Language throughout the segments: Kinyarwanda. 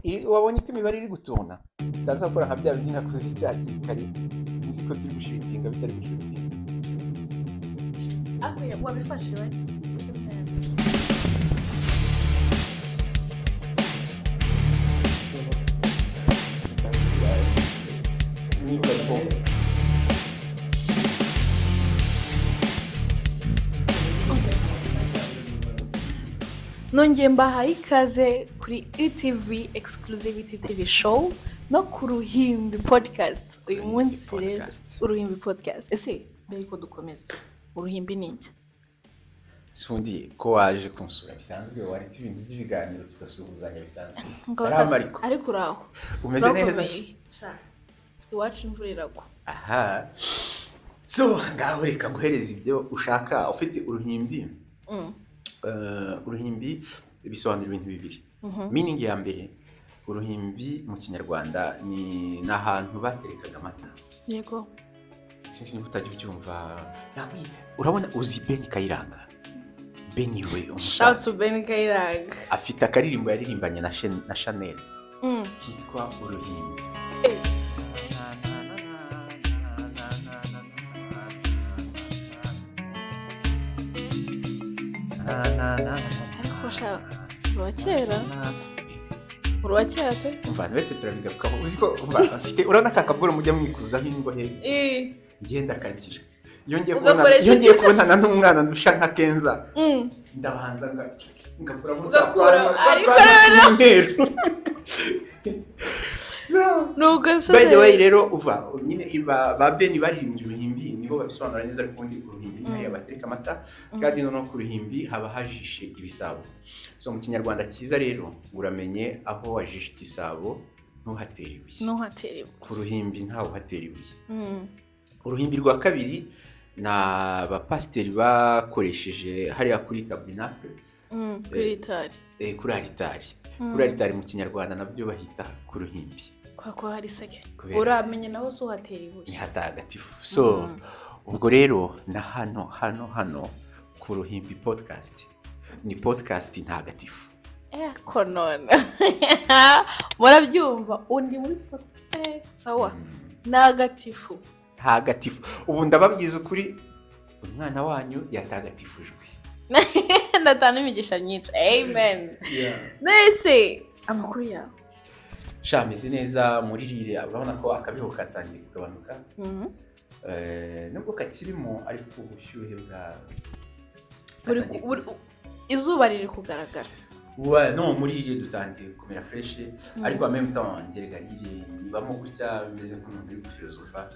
wabonye ko imibare iri gutona ndaza gukora nka bya bindi nakoze icyaha kare nzi ko turi gushutinga bitari gushutinga akuye wabifashe we nongeye mbahaye ikaze kuri ETV Exclusivity TV Show no ku Ruhimbi Podcast. Uyu munsi rero Uruhimbi Podcast. Ese mbere ko dukomeza Uruhimbi ni iki? Sundi ko waje kunsura bisanzwe waretse ibintu by'ibiganiro tugasuhuzanya bisanzwe. Salamu alaykum. Ariko uraho. Umeze neza? Iwacu imvura iragwa. Aha. So ngaho reka nguhereza ibyo ushaka ufite uruhimbi. Uruhimbi bisobanura ibintu bibiri. Meaning ya mbere uruhimbi mu kinyarwanda ni nahantu baterekaga amata. Yego. Sinzi niba utajya ubyumva. Yawe urabona uzi Ben Kayiranga. Beni we umusaza. Shout to Ben Kayiranga. Afite akaririmbo yaririmbanye na Chanel. Kitwa Uruhimbi. Ariko sha uruwakera pe umva nbete turabigarukaho uzi ko umva afite urana kakaburo mujya mwikuzaho ingohe ngenda kagira yongeye kubonana n'umwana ndusha nka Kenza ndabanza ngakura mu ariko rero nuko se by the way rero uva nyine ba Beni baririmbye uruhimbi nibo babisobanura neza ariko undi uruhimbi ni abatereka amata kandi no ku ruhimbi haba hajishe ibisabo. So mu kinyarwanda cyiza rero uramenye aho wajishe igisabo ntuhatera ibuye. Ku ruhimbi ntaho hatera ibuye. Uruhimbi rwa kabiri na bapasteri bakoresheje hariya kuri tabernacle kuri alitari. Kuri alitari. Kuri alitari mu kinyarwanda nabyo bahita ku ruhimbi. Kwa hari sake. Uramenye naho so hatera ibuye. Ni hatagatifu. So ubwo rero na hano ku Ruhimbi Podcast. Ni podcast ntagatifu. Konona. Murabyumva undi muri sawa. Ntagatifu. Ubu ndababwiza ukuri umwana wanyu yatagatifujwe. Natana imigisha nyinshi. Amen. Nese amakuru yawe. Shameze neza muri rire urabona ko akabiho katangiye kugabanuka. Nubwo kakirimo ariko ubushyuhe bwa izuba riri kugaragara. No muri rire dutangiye kumera fresh ariko en même temps ngerega rire nibamo gutya bimeze nk'umuntu uri gufilosofa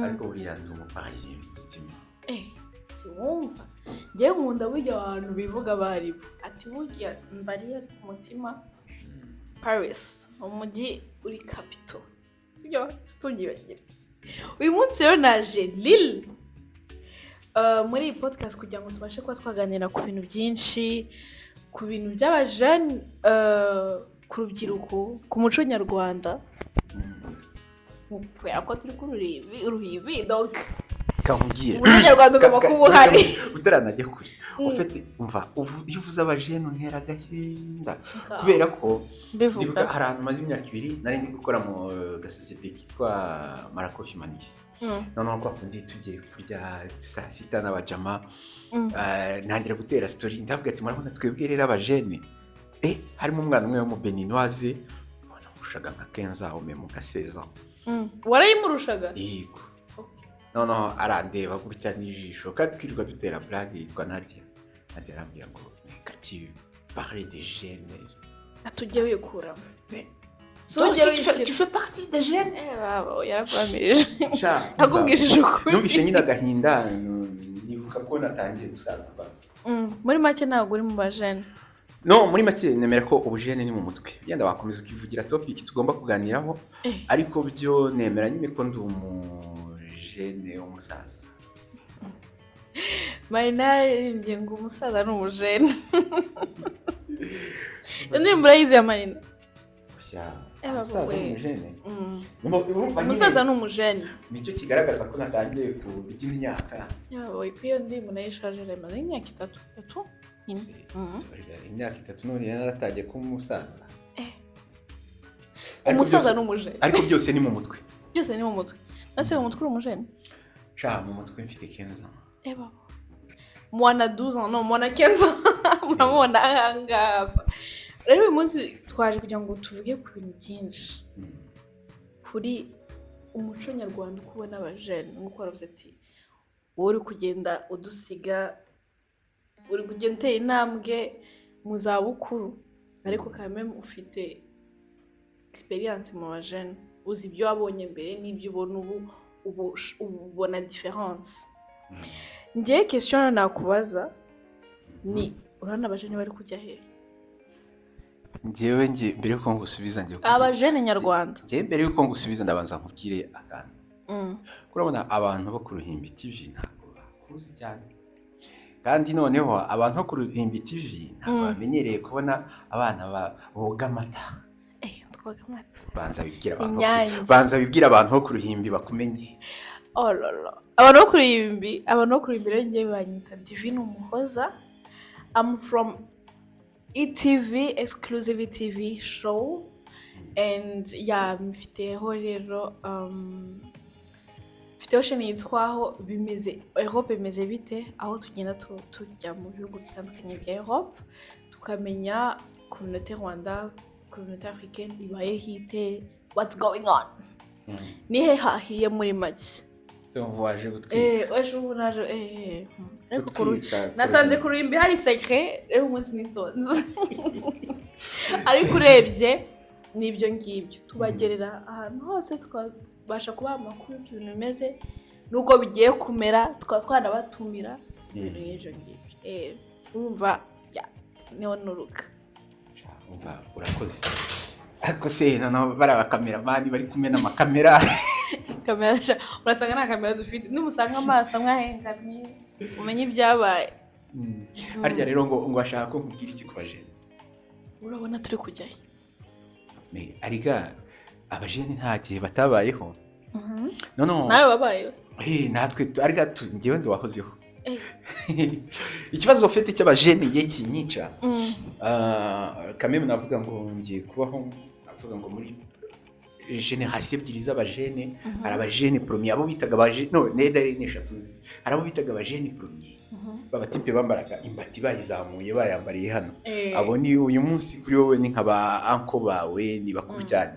ariko buriya ndi mu Parisien mutima. Si wumva ngiye nkunda burya abantu bivuga bari ati burya mbariya ku mutima Paris umujyi uri capital. Yo studio uyu munsi rero naje Lille muri podcast kugira ngo tubashe kuba twaganira ku bintu byinshi ku bintu by'abajene ku rubyiruko ku muco nyarwanda kubera ko turi ku Uruhimbi donc kamubwira umuco nyarwanda ugomba kuba uhari utaranajya kure ufite umva iyo uvuze abajene untera agahinda kubera ko ndibuka hari ahantu maze imyaka 2 nari ndi gukora mu gasosiyete kitwa Marakofi Manisi noneho ko akundi tugiye kurya saa sita n'abajama ntangira gutera story ndavuga ati murabona twebwe rero abajene harimo umwana umwe wo mu Beninoise ubona urushaga nka Kenza aho mu gaseza warayimurushaga yego noneho arandeba gutya n'ijisho kandi twirirwa dutera blague yitwa Nadia arambwira ngo reka tu parler des jeunes atujye wikuramo donc tu fais partie des jeunes baba yarakwamirije akubwishije ukuri numvise nyine agahinda nibuka ko natangiye gusaza muri make ntabwo uri mu bajene. No muri make nemera ko ubujene ni mu mutwe yenda wakomeza ukivugira topic tugomba kuganiraho ariko byo nemera nyine ko ndi umujene umusaza. Marina irimbye ngo umusaza ni umujene. Ndi murayizi ya Marina. Umusaza ni umujene. Umusaza ni umujene. Nicyo kigaragaza ko natangiye kubijya imyaka. Yawe kwiyo ndi munayishaje remaze imyaka 3. Imyaka 3 none yaratagiye ko umusaza. umusaza n'umujene ariko byose ni mu mutwe nase mu mutwe uri umujene mu mutwe mfite 15 ans baba mwana 12 ans no mwana 15 ans muramubona ahangaha rero uyu munsi twaje kugira ngo tuvuge ku bintu byinshi kuri umuco nyarwanda uko ubona abajene nk'uko waravuze ati wowe uri kugenda udusiga uri kugenda utera intambwe mu zabukuru ariko kandi ufite experience mu bajene uzi ibyo wabonye mbere n'ibyo ubona ubu ubona difference njye question nakubaza ni urana abajene bari kujya he njyewe mbere yuko ngusubiza abajene nyarwanda njye mbere yuko ngusubiza ndabanza nkubwire akantu kurabona abantu bo ku Ruhimbi TV ntabwo bakuzi cyane kandi noneho abantu bo ku Ruhimbi TV ntabwo bamenyereye kubona abana boga amata banza bibwira abantu bo ku Ruhimbi bakumenye abantu bo ku Ruhimbi rero njye banyita Divine Umuhoza. I'm from ETV exclusive TV show and mfiteho rero mfiteho sheni yitwaho bimeze Europe bimeze bite aho tugenda tujya mu bihugu bitandukanye bya Europe tukamenya communauté Rwanda communauté africaine ibaye hite what's going on nihe hahiye muri make waje gutwika naje nasanze ku Ruhimbi hari secret rero umunsi nitonze ariko urebye nibyo ngibyo tubagerera ahantu hose twabasha kubaha amakuru y'ibintu bimeze nuko bigiye kumera twanabatumira ibintu nk'ibyo ngibyo urumva niho nuruka urakoze ariko se noneho bari abakameramani bari kumena amakamera kamera urasanga nta kamera dufite n'umusanga amaso mwahengamye umenye ibyabaye harya rero ngo bashaka ko nkubwira iki ku bajene urabona turi kujyayo ariga abajene nta gihe batabayeho noneho nawe wabayeho natwe ariga njyewe ndiwahozeho ikibazo ufite cy'abajene igihe kinyica kameme navuga ngo ngiye kubaho navuga ngo muri generation ebyiri z'abajene hari abajene premier abo bitaga abajene nedari n'eshatu nzi hari abo bitaga abajene premier babatipe bambaraga imbati bayizamuye bayambariye hano abo ni uyu munsi kuri wowe ni nkaba anko bawe ni bakuru cyane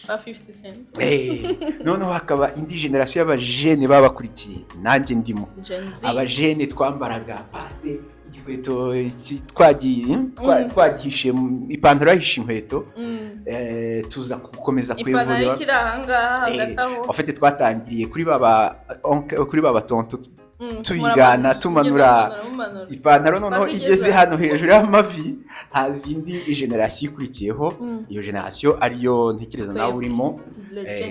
ba 50 cent noneho hakaba indi generation y'abajene babakurikiye nanjye ndimo abajene twambaraga pate igikweto twagishe ipantaro yahishe inkweto tuza gukomeza kwevura afite twatangiriye kuri baba tonto tuyigana tumanura ipantaro noneho igeze hano hejuru y'amavi hazi indi generation ikurikiyeho iyo generation ariyo ntekereza nawe urimo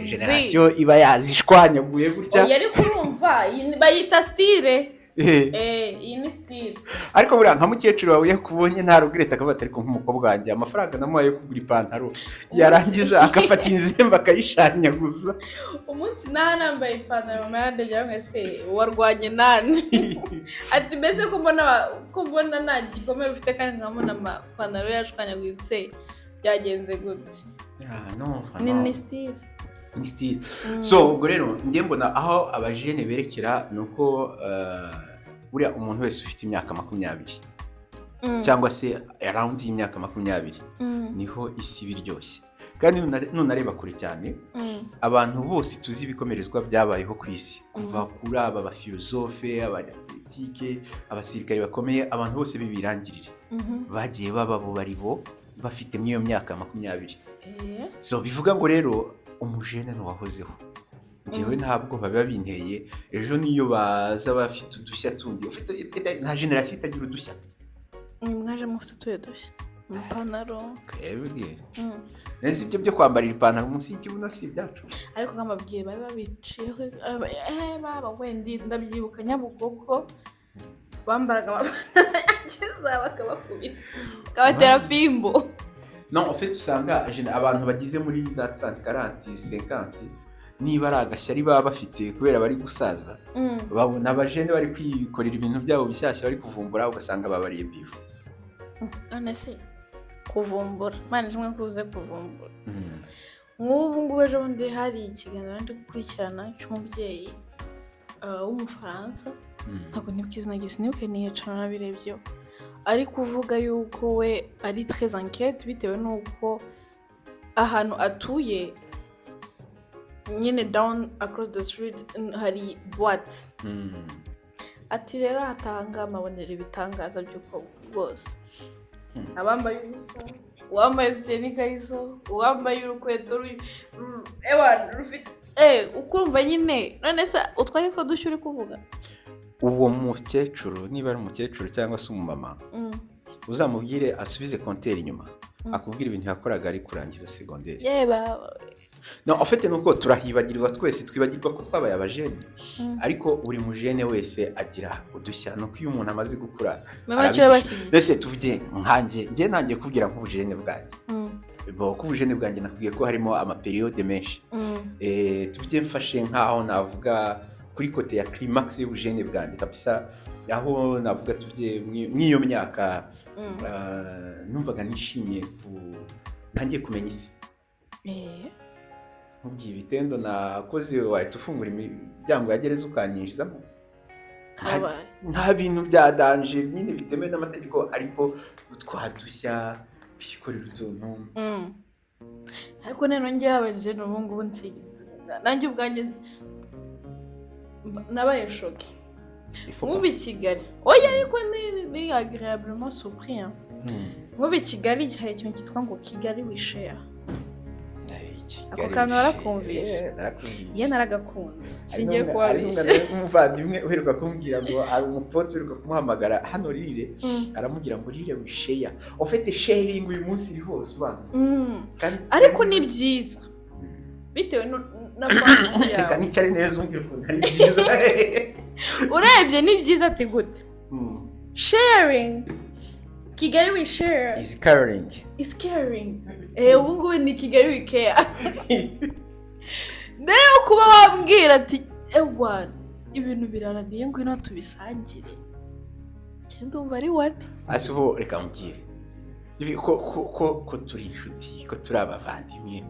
generation iba yazishwanyaguye gutya yari kurumva bayita style iyi ni style ariko buriya nka mukecuru wawe yakubonye nta rugreta akabata ariko nk'umukobwa wanjye amafaranga namuhaye yo kugura ipantaro yarangiza akafata inzembe akayishanyaguza umunsi nambaye ipantaro mama yandegera mwese warwanye nani ati mbese ko mbona nta gikomere ufite kandi nkabona amapantaro yashwanyaguritse byagenze gute ni style style so ubwo rero njye mbona aho abajene berekera nuko buriya umuntu wese ufite imyaka 20 cyangwa se around y'imyaka 20 niho isi biryoshye kandi nunareba kure cyane abantu bose tuzi ibikomerezwa byabayeho ku isi kuva kuri aba bafilosofe abanyapolitike abasirikare bakomeye abantu bose bibirangirire bagiye bababo baribo bafite mwiyo myaka 20 so bivuga ngo rero umujene n'uwahozeho njyewe ntabwo baba binteye ejo niyo baza bafite udushya tundi ufite nta generation itagira udushya mwaje mufite utuye dushya ipantaro kebwe nese ibyo byo kwambarira ipantaro munsi y'ikibuno si ibyacu ariko nk'amabwiye bari babiciyeho baba wendi ndabyibuka Nyabugogo bambaraga amapantaro bakabakubita kabatera fimbo non en fait usanga abantu bagize muri za 30 40 50 niba ari agashyari baba bafite kubera bari gusaza babona abajene bari kwikorera ibintu byabo bishyashya bari kuvumbura ugasanga babariye bifu anese kuvumbura manje mwe kuze kuvumbura nk'ubu ngubu ejo bundi hari ikiganiro ndi gukurikirana cy'umubyeyi w'umufaransa ntabwo nibuka izina rye sinibuke niyo cana nabirebyeho ari kuvuga yuko we ari très inquiète bitewe n'uko ahantu atuye nyine down across the street hari boîte ati rero hatanga amabonero ibitangaza by'uko bwose abambaye ubusa uwambaye suteni kariso uwambaye urukweto rufite ukumva nyine none se utwo ni two dushya uri kuvuga uwo mukecuru niba ari umukecuru cyangwa se umumama uzamubwire asubize konteri inyuma akubwira ibintu yakoraga ari kurangiza segonderi no afite nuko turahibagirwa twese twibagirwa ko twabaye abajene ariko buri mujene wese agira udushya no ko iyo umuntu amaze gukura mbese tuvuge nkanjye njye ntangiye kubwira nk'ubujene bwanjye ko ubujene bwanjye nakubwiye ko harimo amaperiode menshi tuvuge mfashe nk'aho navuga kuri kote ya climax y'ubujene bwanjye kabisa aho navuga tuvuge mw'iyo myaka numvaga nishimiye ntangiye kumenya isi nkubwiye ibitendo nakoze wahita ufungura imiryango ya gereza ukanyinjizamo nta bintu bya danje nyine bitemewe n'amategeko ariko twadushya bikorera utuntu ariko none njye habajije n'ubu ngubu nanjye ubwanjye nabaye shoke nk'ubu i Kigali oya ariko ni agréablement surpris nk'ubu i Kigali hari ikintu cyitwa ngo Kigali we share ako kantu warakumvishe ye naragakunze singiye kuwabishe umuvandimwe uheruka kumbwira ngo hari umupote uheruka kumuhamagara hano Rire aramubwira ngo Rire wisheya ufite sharing uyu munsi iri hose ubanza ariko ni byiza bitewe na banki yawe kanicare neza umbwira ko ari byiza urebye ni byiza ati gute sharing Kigali we share is caring ubu ngubu ni Kigali we care rero kuba wambwira ati ewa ibintu biraraniye ngwino tubisangire cyenda umva ari wane asibo reka mubwire ko turi inshuti ko turi abavandimwe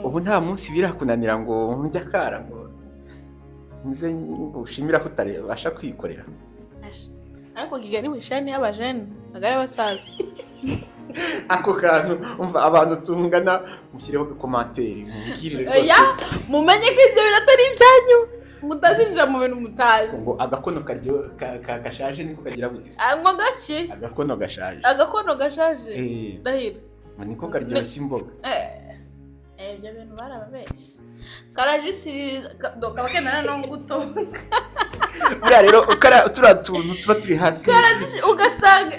ubu nta munsi birakunanira ngo njya akara ngo nze ushimira ko utabasha kwikorera ariko Kigali we share ni abajene agari abasaza ako kantu umva abantu tungana mushyireho commentaire mubwirire rwose mumenye ko ibyo bintu atari ibyanyu mutazinjira mu bintu mutazi ngo agakono karyo gashaje niko kagira gutise ngo gaki agakono gashaje ndahira niko karyoshya imboga ibyo bintu barababeshye karajisiriza kaba kenana no gutonga buriya rero turiya tuntu tuba turi hasi ugasanga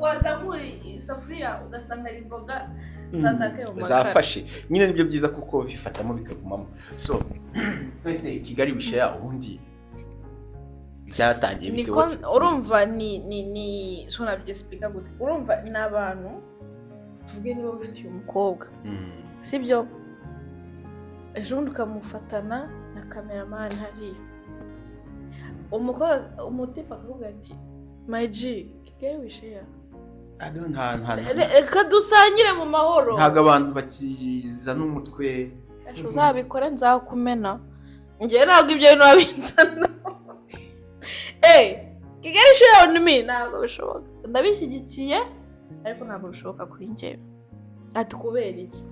wazamura isafuriya ugasanga ari imboga zatakaye mu makara zafashe nyine nibyo byiza kuko bifatamo bikagumamo so twese Kigali wishaya ubundi byatangiye bitewe urumva ni sona byesipika gute urumva ni abantu tuvuge niba ufite umukobwa sibyo ejo bundi ukamufatana na kameramani hariya umukobwa umutipe akavuga ati my G Kigali we share reka dusangire mu mahoro ntabwo abantu bakiza n'umutwe uzabikora nzakumena njyewe ntabwo ibyo bintu babinzana Kigali share on me ntabwo bishoboka ndabishyigikiye ariko ntabwo bishoboka kuri njyewe ati kubera iki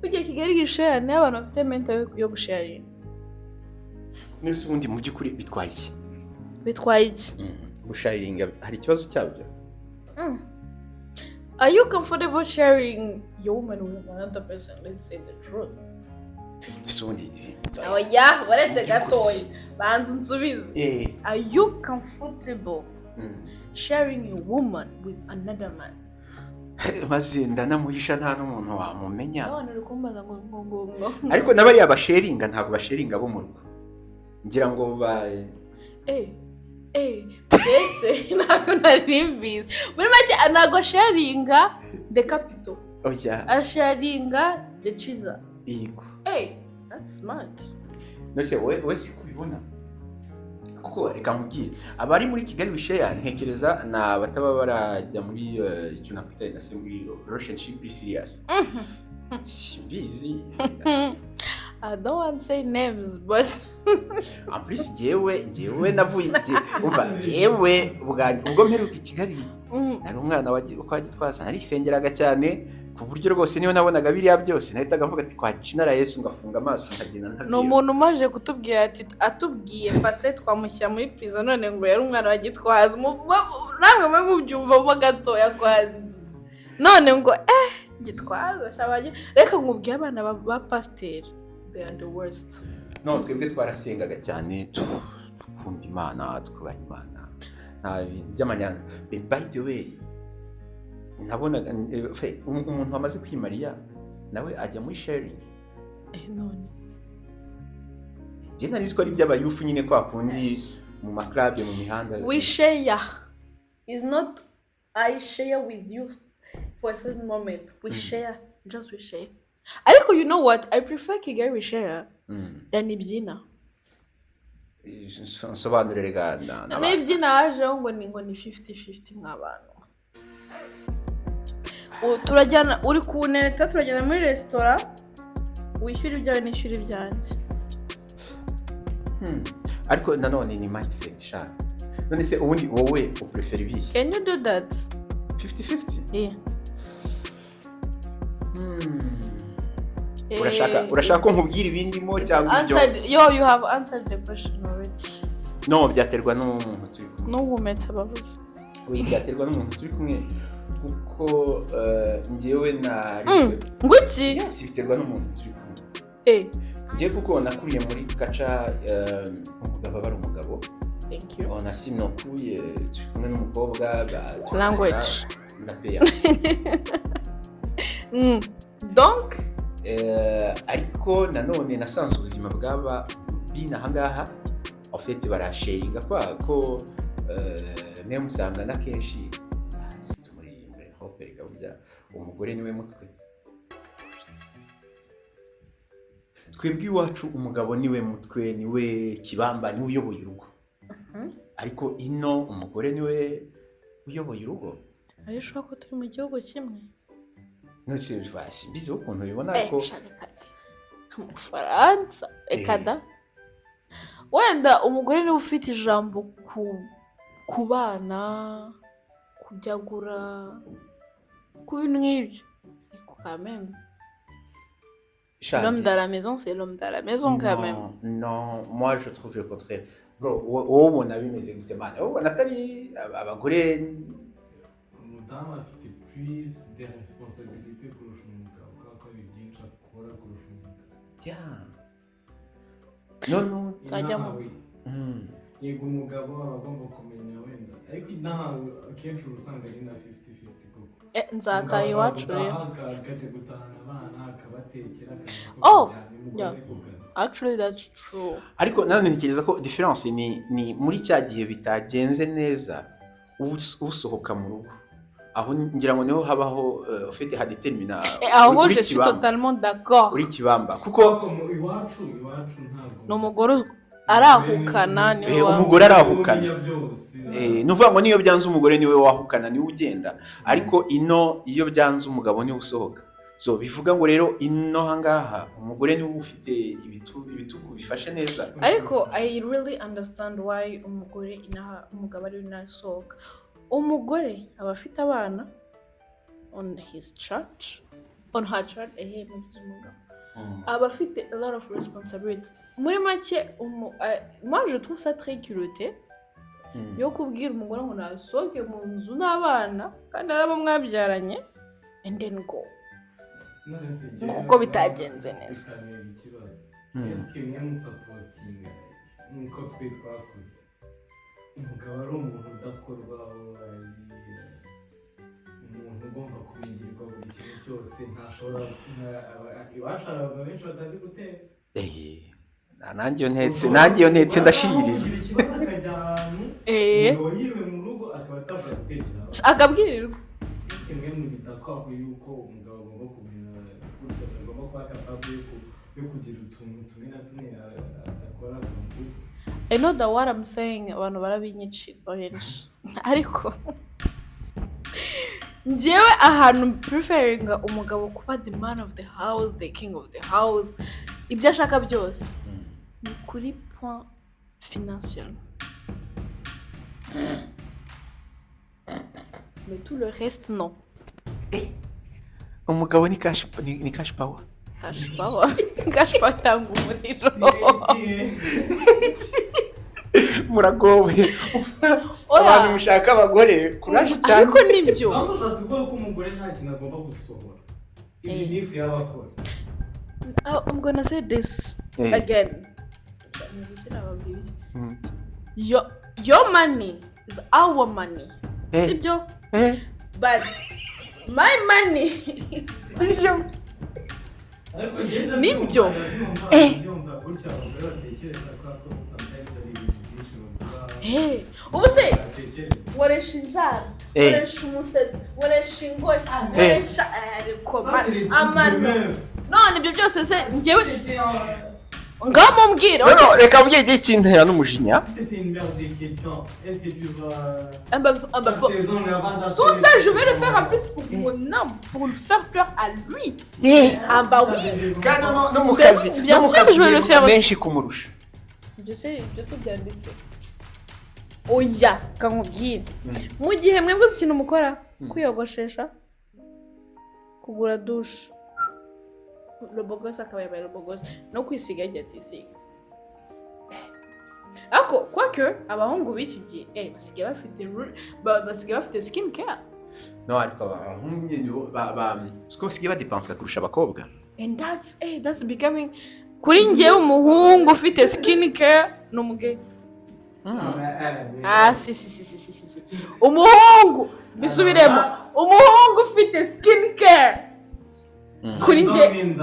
kugira Kigali share ni abantu bafite mental yo gusharinga nese ubundi mu by'ukuri bitwaye iki gusharinga hari ikibazo cyabyo Are you comfortable sharing your woman with another person? Let's say the truth. Ese ubundi oya baretse gatoya banza nsubize are you comfortable sharing your woman with another man? maze ndanamuhisha nta n'umuntu wamumenya none rukumbaza ngo ariko nabari abasheringa ntabwo basheringa bo mu rugo ngira ngo mbese ntabwo narimbizi muri make ntabwo sharinga the capital asharinga the chiza yego that's smart nose we si kubibona kuko reka nkubwire abari muri Kigali Wisheya ntekereza ni abataba barajya muri icyo nakwita na se muri relationship serious. Simbizi. I don't want to say names, but en plus jewe navuye umva jewe ubwo mperuka i Kigali nari umwana kwa Gitwaza narisengeraga cyane ku buryo rwose niyo nabonaga biriya byose nahitaga mvuga ati kwa Cinara Yesu ngafunga amaso nkagenda ntabyo. No muntu umaje kutubwira ati atubwiye fase twamushyira muri prison none ngo yari umwana wa Gitwaza namwe mubyumva mo gatoya kwanze none ngo Gitwaza shabaje reka nkubwiye abana ba pasteur they are the worst. No twebwe twarasengaga cyane tukunda Imana twubaha Imana nta bintu by'amanyanga. By the way nabonaga umuntu wamaze kwimariya nawe ajya muri sharing. None je nari ko ari by'abayufu nyine kwa kundi mu maclub mu mihanda. We share is not I share with you for a certain moment. We share, just we share. Ariko you know what, I prefer Kigali Wisheya than Ibyina. Nsobanurire gana na Ibyina hajeho ngo ni 50-50 mw'abantu. Turajyana uri kuneta turajyana muri restaurant wishyura ibyawe nishyura ibyanjye. Ariko nanone ni mindset sha. None se ubundi wowe uprefera ibihe? Can you do that? 50-50? Yeah. Urashaka ko nkubwira ibindi mo cyangwa ibyo? You have answered the question already. No, byaterwa n'umuntu turi kumwe. N'uhumetsa bavuze. Byaterwa n'umuntu turi kumwe kuko njyewe nari nguki? Yes, biterwa n'umuntu turi kumwe. Njye kuko nakuriye muri kaca umugabo bari umugabo. Thank you. Ona sinokuye turi kumwe n'umukobwa language ndapeya. Donc ariko nanone nasanze ubuzima bwaba binahangaha ofete barasharinga ko mwe musanga na kenshi muri hoperi gabya umugore niwe mutwe. Twebwe iwacu umugabo niwe mutwe niwe kibamba niwe uyoboye urugo. Ariko ino umugore niwe uyoboye urugo. Ayishwa ko turi mu gihugu kimwe. Nose vasi bizi ukuntu bibona ko mu Faransa ekada wenda umugore niwe ufite ijambo ku bana kubyagura ku bintu nk'ibyo ariko quand même l'homme de la maison c'est l'homme de la maison quand même. Non, moi je trouve le contraire. Bro, on a bimeze gute man? Natali abagore umudamu afite plus de responsabilité kurusha umugabo kuko ari byinshi akora kurusha umugabo. No Tajyamo. Yego umugabo aba agomba kumenya wenda ariko nawe akenshi usanga ari na 50-50 koko. Nzataha iwacu rero. Akajya gutahana abana akabatekera Actually that's true. Ariko nanone ntekereza ko difference ni muri cya gihe bitagenze neza usohoka mu rugo. Aho ngira ngo niho habaho ufite hadetermina. Aho je suis totalement d'accord. Uri kibamba kuko iwacu ntabwo no mugore arahukana niwe umugore arahukana. Nuvuga ngo niyo byanze umugore niwe wahukana niwe ugenda ariko ino iyo byanze umugabo niwe usohoka. So bivuga ngo rero ino hangaha umugore niwe ufite ibitugu bifashe neza. Ariko I really understand why umugore umugabo ari nasohoka. Umugore aba afite abana on his church on her church aba afite a lot of responsibility. Muri make moi je trouve ça très culotté yo kubwira umugore ngo nasohoke mu nzu n'abana kandi araba mwabyaranye and then go kuko bitagenze neza. Eske mwe musapotinga nko twe twakuze umugabo ari umuntu udakorwaho ari umuntu ugomba kubingirwa buri kintu cyose ntashobora iwacu abantu benshi batazi guteka. nanjye iyo ntetse ndashiririza ikibazo akajya ahantu yiriwe mu rugo akaba atashobora gutekera akabwirirwa. Eske mwe mubidakwaho yuko umugabo agomba kumenya gutya agomba kuba capable yo kugira utuntu tumwe na tumwe adakora mu rugo. I know that what I'm saying abantu barabinyicira benshi ariko njyewe ahantu preferinga umugabo kuba the man of the house, the king of the house, ibyo ashaka byose ni kuri point financier. Mais tout le reste non. Umugabo ni cash power. Cash power. Cash power tanga umuriro. Muragowe. Abantu mushaka abagore kuraje cyane. Ariko nibyo. Bamushatse ko umugore nta kintu agomba gusohora. Even if yabakora. I'm gonna say this again. Your money is our money. Sibyo? But my money is vision. Nibyo. Ubuse waresha inzara, waresha umusatsi, waresha ingoyi, waresha amano. None ibyo byose se njyewe ngamubwira. No, reka mbye ikintu ya n'umujinya. Tout ça, je vais le faire en plus pour mon homme, pour le faire peur à lui. Ah bah oui. Non, mu kazi. Bien sûr que je vais le faire. Menshi kumurusha. Je sais byanditse. Oya, kamubwira. Mu gihe mwebwe ikintu mukora, kwiyogoshesha, kugura douche. Le bogos akaba yabaye le bogos no kwisiga igihe atisiga. Ako quoique abahungu b'iki gihe basigaye bafite skin care. No, ariko abahungu nyine basigaye badepansa kurusha abakobwa. And that's becoming kuri njyewe umuhungu ufite skin care no muge. Si. Umuhungu bisubiremo. Umuhungu ufite skin care. Kuri nje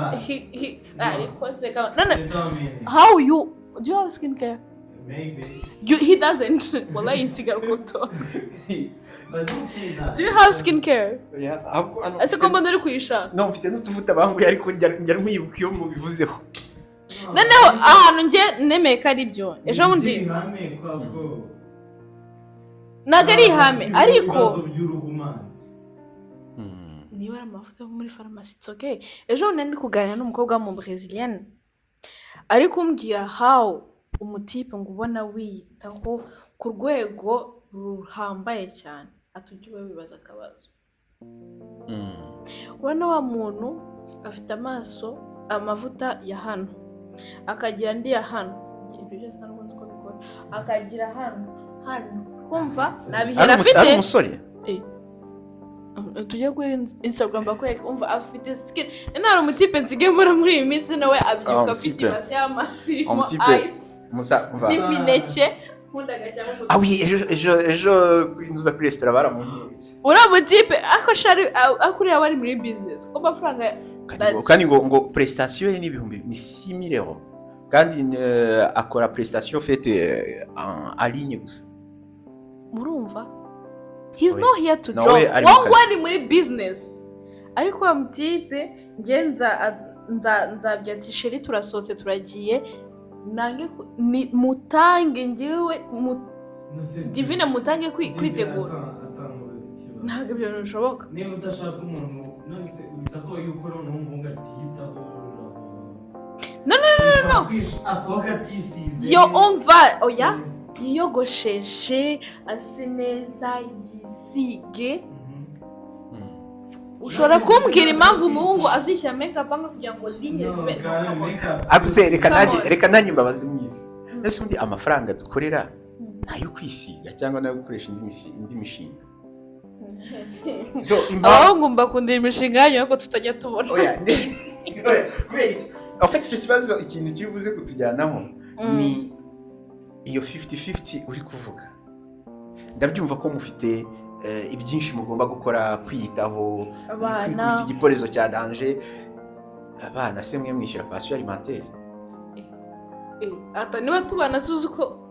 how you do you have skin care? Maybe. He doesn't. Wallahi insiga rukoto. Do you have skin care? Yeah. Ese ko mbona uri kuyishaka? No, mfite n'utuvuta bangu ariko njya nkwibuka iyo mubivuzeho. Noneho ahantu nje nemeye ko ari byo. Ejo bundi nagari ihame ariko niba amavuta muri pharmacy it's okay. Ejo nari kuganira n'umukobwa mu Brazilian ariko umbwira how umutipe ngo ubona wiyitaho ku rwego ruhambaye cyane atujye wibaza akabazo. Wana wa muntu afite amaso amavuta ya hano akagira ndi ya hano ibyo byose ntabwo nzi ko bikora akagira hano kumva nabihera afite ari umusore tujye kuri Instagram bakwereka umva afite skin nari umutipe nzige muri iyi minsi nawe abyuka afite ibase y'amazi irimo ice n'imineke nkunda gashyamo ah oui ejo nuza kuri restaurant baramunyitse uramutipe akashari akuriya bari muri business ko amafaranga kandi ngo prestation ye n'ibihumbi ni 6000 euros kandi akora prestation faite en ligne gusa murumva. He's not here to draw. Wangwani muri business. Ariko amutipe ngenza nzabya t-shirt turasotse turagiye nange mutange ngewe divine mutange kwitegura. Ntabwo ibyo bishoboka. Niba udashaka umuntu none se utako yuko n'umuhungu atiyitaho. No. Asohoka tisize. Yo umva oya. Yiyogosheshe ase neza yisige. Ushobora kumbwira impamvu umuhungu azishyira makeup anga kugira ngo linye zibe akuze reka nanjye mbabaze mwiza. Ese undi amafaranga dukorera nayo kwisiga cyangwa nayo gukoresha indi mishinga. So abahungu mbakundira imishinga yanyu yuko tutajya tubona. Oya en fait icyo kibazo ikintu kibuze kutujyanaho ni iyo 50-50 uri kuvuga. Ndabyumva ko mufite ibyinshi mugomba gukora kwiyitaho kwikubita igiporezo cya danger. Abana se mwe mwishyura passion alimentaire. Ata niba tubana suzi ko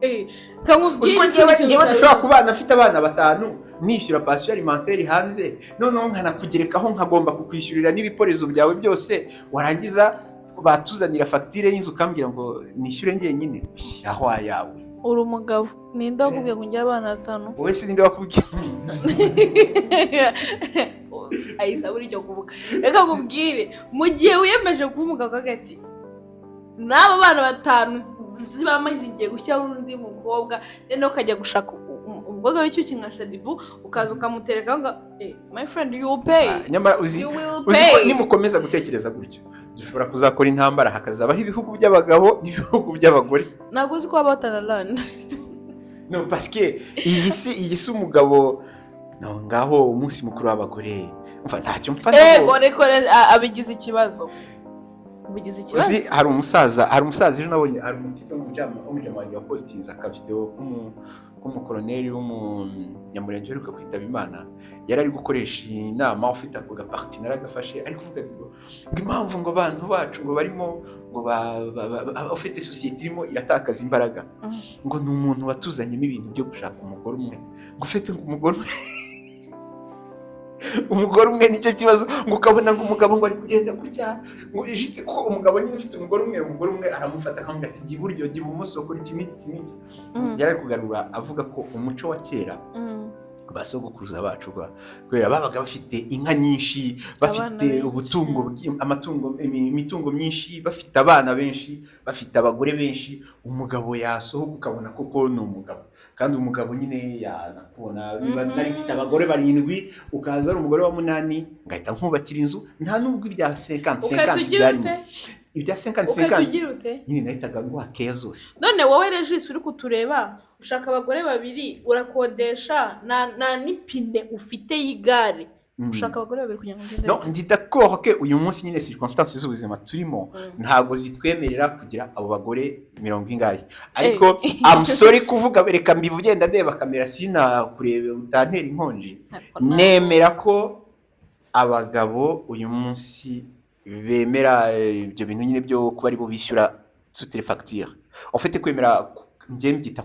kamubwira njyewe dushobora kubana afite abana batanu nishyura passion alimentaire hanze noneho nkanakugerekaho nkagomba kukwishyurira n'ibiporezo byawe byose warangiza batuzanira facture y'inzu kambwira ngo nishyure njye nyine aho ayawe. uri umugabo ninde wakubwiye ngo ungire abana 5 wowe si ninde wakubwiye ayisa buri cyo kuvuga reka kubwire mu gihe wiyemeje kuba umugabo hagati n'abo bana 5 zibamaje igiye gushyira undi mukobwa rero ukajya gushaka umukobwa w'icyuki nka Shadibu ukaza ukamutereka ngo my friend you will pay nyamara uzi ko nimukomeza gutekereza gutyo dushobora kuzakora intambara hakazabaho ibihugu by'abagabo n'ibihugu by'abagore ntabwo uzi ko waba watanalanda no parce que iyi si umugabo no ngaho umunsi mukuru w'abagore umva ntacyo mfana gore abigize ikibazo uzi hari umusaza ejo nabonye hari umutipe w'umujamani wa postinze akavideo k'umukoloneli w'umunyamurenge uheruka kwitaba Imana yari ari gukoresha inama ufite ako gaparti naragafashe ari kuvuga ngo impamvu ngo abantu bacu ngo barimo ngo ufite societe irimo iratakaza imbaraga ngo ni umuntu watuzanyemo ibintu byo gushaka umugore umwe ngo ufite umugore umwe nicyo kibazo ngo ukabona ngo umugabo ngo ari kugenda gutya ngo ijite ko umugabo nyine ufite umugore umwe aramufata akamubwira ati jya iburyo jya ibumoso kuri iki n'iki yari kugarura avuga ko umuco wa kera basogokuruza bacu kubera babaga bafite inka nyinshi bafite imitungo myinshi bafite abana benshi bafite abagore benshi umugabo yasohoka ukabona koko ni umugabo kandi umugabo nyine yanakubona nari mfite abagore 7 ukaza ari umugore wa 8 ngahita nkubakira inzu nta nubwo ibya 50 byarimo ibya 50 nyine nahitaga ngwakeya zose none wowe Regis uri kutureba ushaka abagore 2 urakodesha na nipine ufite y'igare ushaka abagore 2 kugira ngo ngende no ndi d'accord que uyu munsi nyine circonstances z'ubuzima turimo ntago zitwemerera kugira abo bagore 70 ariko I'm sorry kuvuga bereka mbivuge ndadeba kamera sina kurebe utantera inkonje nemera ko abagabo uyu munsi bemera ibyo bintu nyine byo kuba ari bo bishyura toutes les factures en fait kwemera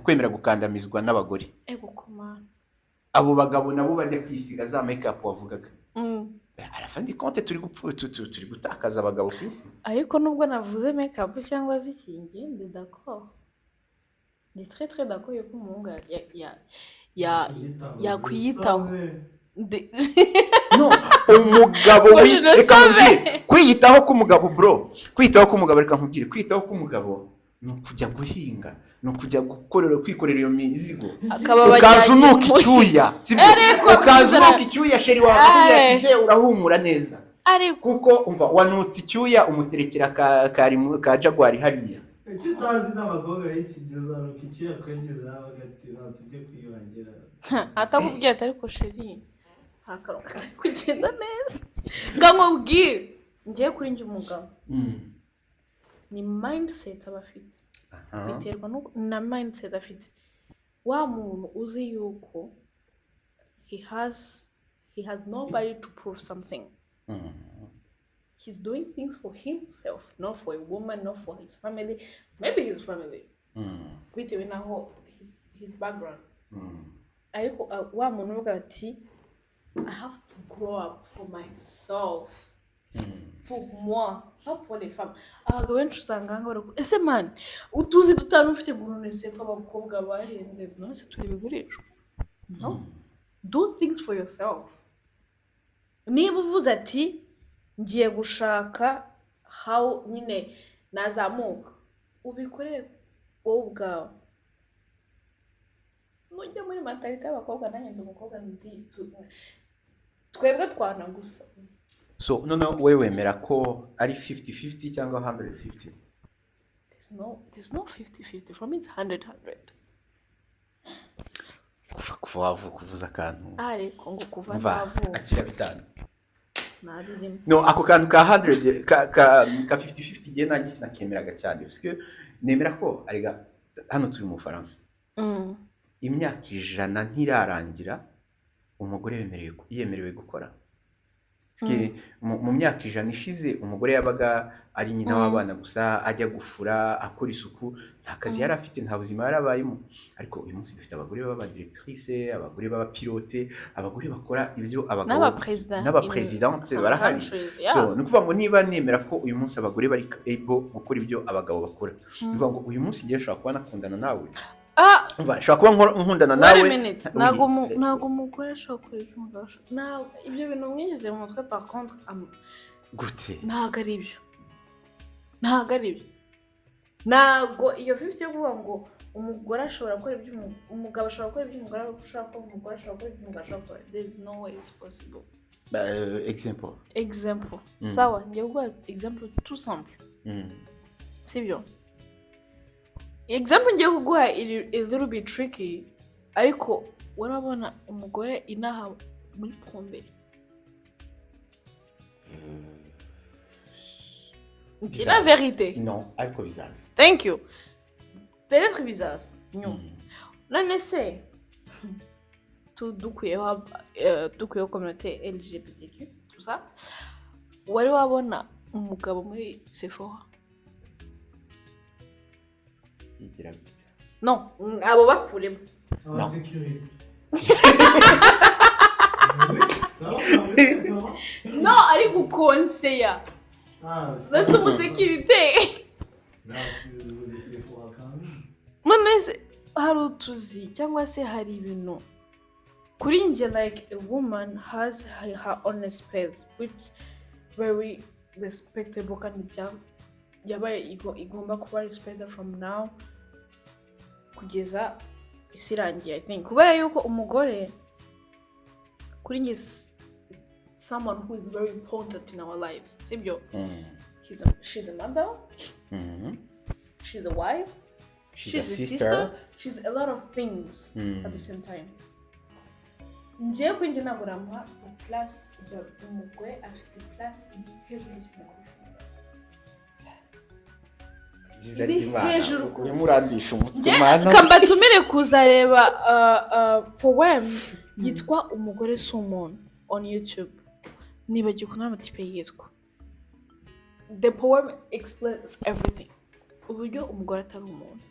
kwemera gukandamizwa n'abagore abo bagabo nabo bajya kwisiga za makeup wavugaga arafandi compte turi gutakaza abagabo kwisi ariko nubwo navuze makeup cyangwa zikingi ndi d'accord ni très très d'accord yuko umuhungu ya kwiyitaho no umugabo kwiyitaho k'umugabo bro kwiyitaho k'umugabo reka nkubwire kwiyitaho k'umugabo no kujya guhinga no kujya kwikorera iyo mizigo ukaza unuka icyuya ukaza unuka icyuya sheri wawe akubwira urahumura neza kuko umva wanutse icyuya umuterekera ka Jaguar hariya kitazi n'abagore y'ikigeza ruka icyuya kageza bagatira tujye kwiyongera atakubwiye atari ko sheri hakaruka kugenda neza ngamubwire ngiye kuri njye umugabo ni mindset abafite biterwa na mindset afite wa muntu uzi yuko he has nobody to prove something he's doing things for himself not for a woman not for his family maybe his family bitewe naho his background ariko wa muntu uvuga ati I have to grow up for myself pour moi pas pour les femmes abagabo benshi usanga ngo ese man utuzi dutanu ufite burunese ko abakobwa bahenze none turi bigurishwa no do things for yourself niba uvuze ati ngiye gushaka how nyine nazamuka ubikorere wowe ubwawe nujya muri mentalite y'abakobwa nanjye ndi umukobwa ndi twebwe twanagusa so no we wemera ko ari 50-50 cyangwa 150 there's no 50-50 for me it's 100 kuvuza akantu ariko ngo kuva navuka akira bitanu nabirimo no ako kantu ka 100 ka 50-50 giye nanjye sinakemeraga cyane parce que nemera ko ariga hano turi mu Faransa imyaka 100 ntirarangira umugore yemerewe gukora mu myaka 100 ishize umugore yabaga ari nyina w'abana gusa ajya gufura akora isuku nta kazi yari afite nta buzima yarabayemo ariko uyu munsi dufite abagore baba directrice abagore baba pilote abagore bakora ibyo abagabo n'abapresidente barahari so nukuvuga ngo niba nemera ko uyu munsi abagore bari able gukora ibyo abagabo bakora nukuvuga ngo uyu munsi ngiye nshobora kuba nakundana nawe nshobora kuba nkundana nawe ntabwo umugore ashobora kureba ibyo umugabo ashobora. Ibyo bintu mwigeze mu mutwe par contre gute ntabwo ari byo, ntabwo iyo vision yo kuvuga ngo umugore ashobora gukora ibyo umugabo ashobora gukora ibyo umugore ashobora gukora, umugore ashobora gukora ibyo umugabo ashobora gukora. There is no way it's possible. Example. Sawa, ngiye kuguha example tout simple. Sibyo? Example ngiye kuguha a little bit tricky, ariko urabona umugore inaha muri pomberi. C'est la vérité. Non, ariko bizaza. Thank you. Peut-être bizaza. Non. None se dukuyeho communauté LGBTQ, tout ça. Wari wabona umugabo muri Sephora? Yigira gute? Non, abo bakuremo. Non. Sécurité. Non, ari gukonseya. Nasi umusekirite. Manese hari utuzi cyangwa se hari ibintu kuri njye, like a woman has her own space which very respectable kandi yabaye igomba kuba respected from now kugeza isi irangiye. I think kubera yuko umugore kuri njye someone who is very important in our lives. Sibyo? She's a mother. She's a wife. She's a sister. She's a lot of things at the same time. Ngiye kwinjye ntabwo namuha plus umugore afite plus hejuru cyane. Hejuru urimurandisha umutima. Kambatumire kuzareba poem yitwa Umugore si umuntu on YouTube. Nibagiye kunama tipe yitwa. The poem explains everything. Uburyo umugore atari umuntu.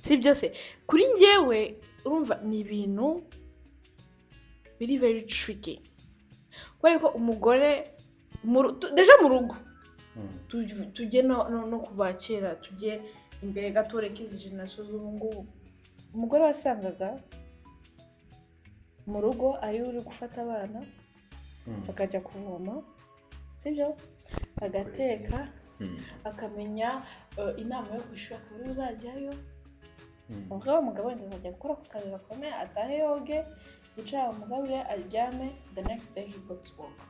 Si byose kuri njyewe urumva ni ibintu very very tricky. Kubera ko umugore deja mu rugo tujye no kubakira, tujye imbere gato reka izi generation z'ubu ngubu. Umugore wasangaga mu rugo ari uri gufata abana bakajya kuvoma, sibyo, agateka, akamenya inama yo kwishura akaba uzajyayo. Umugabo wenda azajya gukora ku kazi gakomeye, atahe yoge, yicara umugabire aryame, the next day he goes to work.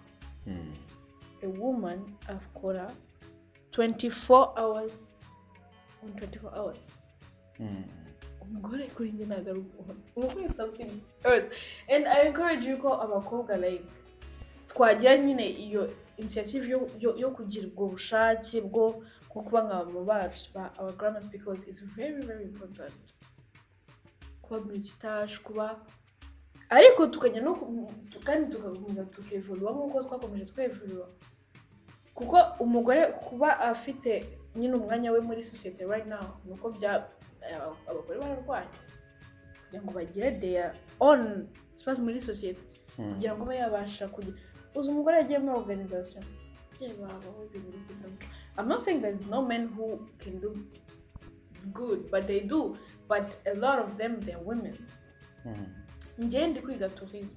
A woman akora 24 hours on 24 hours. Umugore kuri njye ntabwo ari umugore something else. And I encourage you ko abakobwa like twagira nyine iyo initiative yo kugira ubwo bushake bwo kuba nk'abo bacu our grandmas, because it's very very important kuba multitask, kuba ariko tukajya no kandi tukagumiza tukevolwa nk'uko twakomeje twevolwa, kuko umugore kuba afite nyine umwanya we muri society right now nuko abagore bararwaye kugira ngo bagire their own space muri society, kugira ngo bayabasha kugira umugore agiye muri organization. I'm not saying there's no men who can do good, but they do, but a lot of them they're women. Njye ndi kwiga tourism,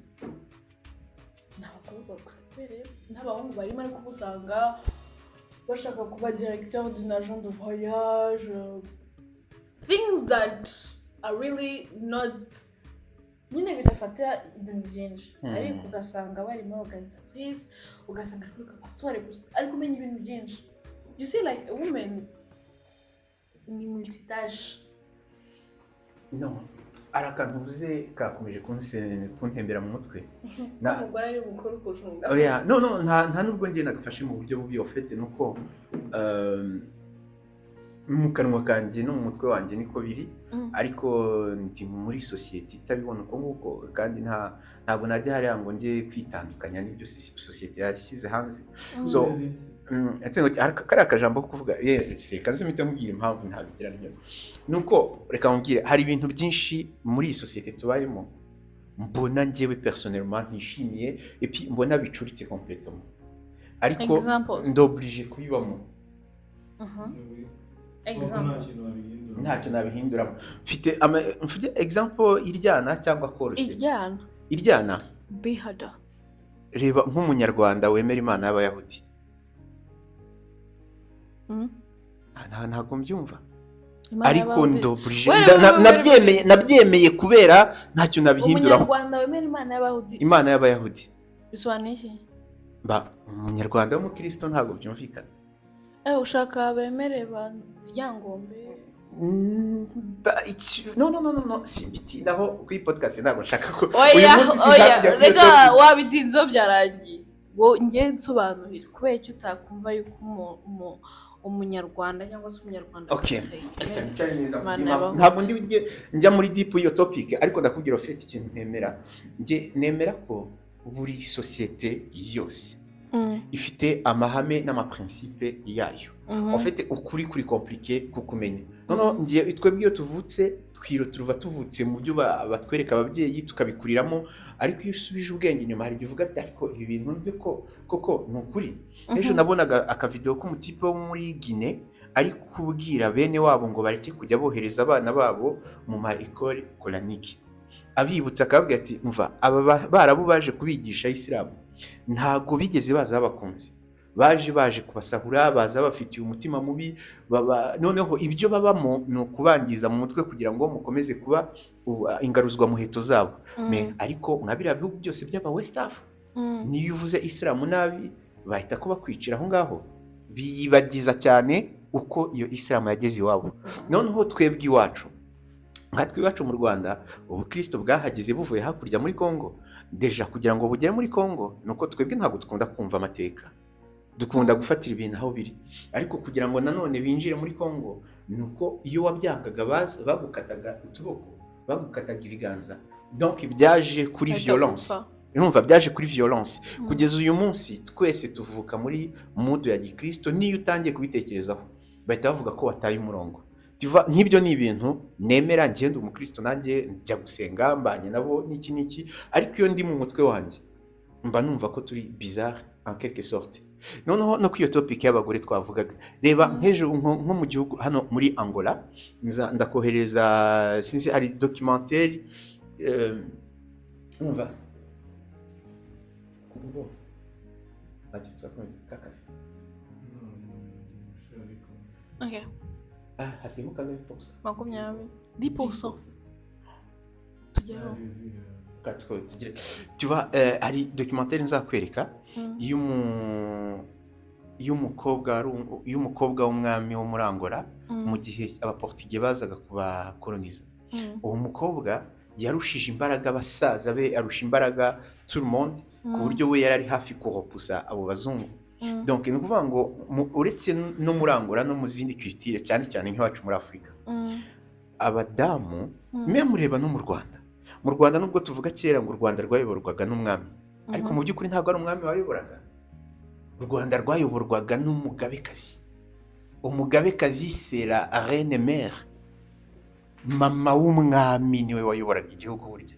n'abakobwa gusa kubera n'abahungu barimo ariko usanga bashaka kuba directeur d'une agence de voyage, things that are really not nyine bidafata ibintu byinshi, ariko ugasanga barimo organizatrice, ugasanga ari kumenya ibintu byinshi. You see, like a woman ni multitâche. No, arakantu uvuze kakomeje kuntembera mu mutwe. Umugore ari mukuru kurusha umugabo. Oya, no, nta nubwo njye nagafashe mu buryo bubi ofete, nuko mu kanwa kanjye no mu mutwe wanjye niko biri, ariko ndi muri society itabibona uko nguko, kandi ntabwo najya hariya ngo njye kwitandukanya n'ibyo society yashyize hanze. So kariya akajambo ko kuvuga reka nzi mpite nkubwira impamvu ntabigira ntyo, nuko reka nkubwire hari ibintu byinshi muri iyi society tubayemo mbona njyewe personnellement ntishimiye et puis mbona bicuritse complètement, ariko ndoblige kubibamo. ntacyo nabihinduramo. Mfite example iryana cyangwa koroshye. Iryana bihada. Reba nk'umunyarwanda wemera Imana y'Abayahudi. Ntabwo mbyumva. Ariko ndoburije nabyemeye kubera ntacyo nabihinduramo. Umunyarwanda wemera Imana y'Abayahudi bisobanuye iki? Umunyarwanda w'umukristo ntabwo byumvikana. Ushaka bemere Ryangombe? No, simbitindaho kuri podcast ntabwo nshaka ko uyu munsi rega wabidinzo byarangiye ngo ngiye nsobanurira kubera icyo utakumva yuko umunyarwanda cyangwa se umunyarwanda. Okay, ntabwo njya muri deep iyo topic, ariko ndakubwira ufite ikintu nemera ko buri societe yose ifite amahame n'amaprincipe yayo. Ufite ukuri kuri compliqué kukumenya. Ngiye twebwe iyo tuvutse turuva tuvutse mu byo batwereka ababyeyi tukabikuriramo, ariko iyo usubije ubwenge inyuma hari ivuga ati ariko ibi bintu byo koko ni ukuri. Ejo nabonaga akavideo k'umutipe wo muri Guinée ari kubwira bene wabo ngo bareke kujya bohereza abana babo mu ma école coranique, abibutsa akababwira ati umva aba barabu baje kubigisha Islam ntago bigeze baza bakunze, baje kubasahura, baza bafitiye umutima mubi, noneho ibyo babamo no kubangiza mu mutwe kugira ngo mukomeze kuba ingaruzwa muheto zabo. Ariko nkabira bihugu byose by'aba West Africa niyo uvuze Islam nabi bahita ko bakwicira aho ngaho, biyibagiza cyane uko iyo Islam yageze iwabo. Noneho twebwe iwacu mu Rwanda ubukristo bwahageze buvuye hakurya muri Kongo. Deja kugira ngo bugere muri Kongo nuko twebwe ntabwo dukunda kumva amateka, dukunda gufatira ibintu aho biri, ariko kugira ngo nanone binjire muri Kongo nuko iyo wabyangaga bagukataga utuboko, bagukataga ibiganza. Donc byaje kuri violence. Urumva byaje kuri violence. Kugeza uyu munsi twese tuvuka muri mood ya gikristo, niyo utangiye kubitekerezaho bahita bavuga ko wataye umurongo. Nk'ibyo ni ibintu nemera, ngenda umukristo nanjye njya gusenga mbanye nabo n'iki, ariko iyo ndi mu mutwe wanjye mba numva ko turi bizarre en quelque sorte. Noneho no kwiyo topic y'abagore twavugaga, reba nk'ejo nko mu gihugu hano muri Angola, ndakohereza sinzi hari documentaire umva kubo kakasi. Okay. Hasimuka 20%. 10%. Tugeraho. Tu vois, hari documentaire nzakwereka y'umukobwa w'umwami wo muri Angola mu gihe abaportugais bazaga kubakoloniza. Uwo mukobwa yarushije imbaraga abasaza be, arusha imbaraga tout le monde ku buryo we yari hafi kuropusa abo bazungu. Donc ni ukuvuga ngo uretse no muri Angola no mu zindi culture cyane nk'iwacu muri Afrika, abadamu mureba no mu Rwanda. Mu Rwanda nubwo tuvuga kera ngo u Rwanda rwayoborwaga n'umwami, ariko mu by'ukuri ntabwo ari umwami wayoboraga. U Rwanda rwayoborwaga n'umugabekazi. Umugabekazi c'est la reine mère, mama w'umwami niwe wayoboraga igihugu burya.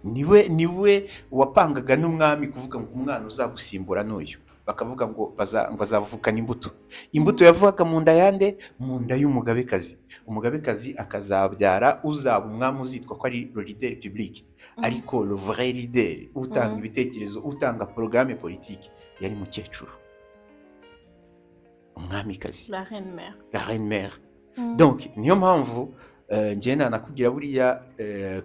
Niwe wapangaga n'umwami kuvuga ngo umwana uzagusimbura n'uyu, bakavuga ngo bazavukana imbuto yavugaga mu nda yande, mu nda y'umugabekazi. Umugabekazi akazabyara uzaba umwami uzitwa ko ari le leader public, ariko le vrai leader utanga ibitekerezo, utanga programme politique yari mukecuru, umwamikazi, la reine mère. Donc niyo mpamvu ngiye nakubwira buriya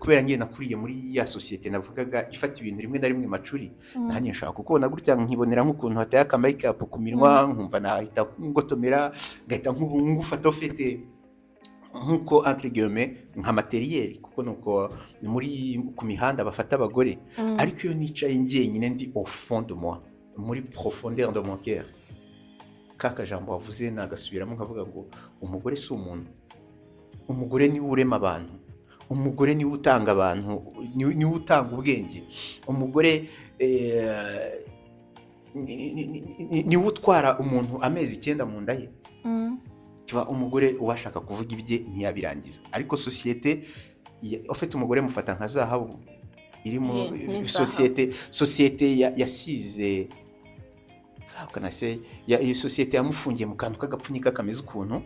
kubera ngiye nakuriye muri ya societe navugaga ifata ibintu rimwe na rimwe macuri, nanjye nshaka kubona gutya nkibonera nk'ukuntu hateye aka make up ku minwa, nkumva nahita ngotomera, ngahita ngufata ofete nkuko entre guillemets nka materiel, kuko nuko muri ku mihanda bafata abagore. Ariko iyo nicaye njyenyine ndi au fond de moi, muri profondeur de mon cœur, kaka jambo wavuze nagasubiramo nkavuga ngo umugore si umuntu. Umugore niwe urema abantu, umugore niwe utanga abantu, niwe utanga ubwenge. Umugore niwe utwara umuntu amezi 9 mu nda ye. Kiba umugore uwashaka kuvuga ibye ntiyabirangiza. Ariko societe ufite umugore mufata nka zahabu iri mu societe yasize how can I say, iyo sosiyete yamufungiye mu kantu k'agapfunyika kameze ukuntu.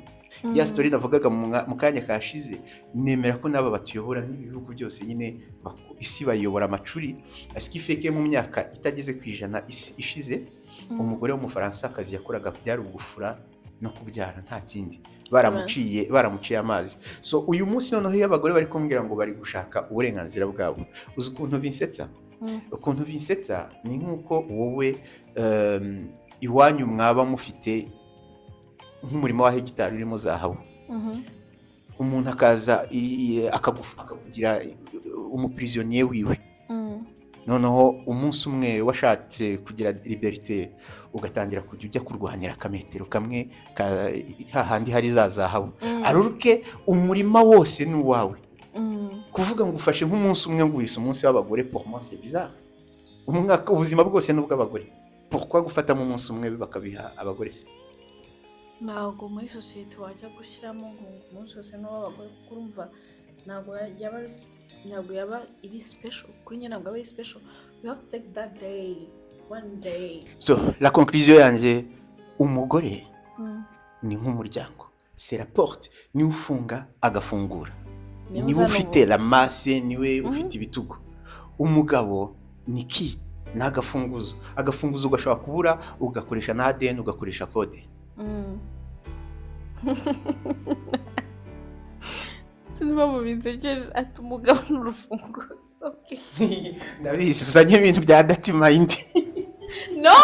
Ya story navugaga mu kanya kashize, nemera ko n'aba batuyobora n'ibihugu byose nyine isi bayobora amacuri, asikifeke mu myaka itageze ku 100 ishize, umugore w'umufaransa akazi yakoraga byari ugufura no kubyara nta kindi, baramuciye amazi. So uyu munsi noneho iyo abagore bari kumbwira ngo bari gushaka uburenganzira bwabo, uzi ukuntu binsetsa? Ukuntu binsetsa ni nk'uko wowe iwanyu mwaba mufite nk'umurimo wa hegitari urimo zahabu, umuntu akaza akakugira umuprisonnier wiwe, noneho umunsi umwe washatse kugira liberté ugatangira kujya ujya kurwanira akametero kamwe hahandi hari za zahabu, aruruke umurima wose ni uwawe. Kuvuga ngo ufashe nk'umunsi umwe ngo wise umunsi w'abagore, pour moi c'est bizarre. Umwaka ubuzima bwose n'ubw'abagore, pourquoi gufata mu munsi umwe bakabiha abagore se? Ntabwo muri sosiyete wajya gushyiramo ngo umunsi wose n'uw'abagore, kuko urumva ntabwo yaba iri special kuri nyine, ntabwo aba iri special. We have to take that day, one day. So la conclusion yanjye, umugore ni nk'umuryango, c'est la porte, ni ufunga agafungura, niwe ufite la masse, niwe ufite ibitugu. Umugabo ni ki n'agafunguzo, agafunguzo ugashobora kubura ugakoresha na ADN, ugakoresha code. Sinzi mu binsekeje ati umugabo n'urufunguzo. Ndabizi uzanye ibintu bya dirty mind. No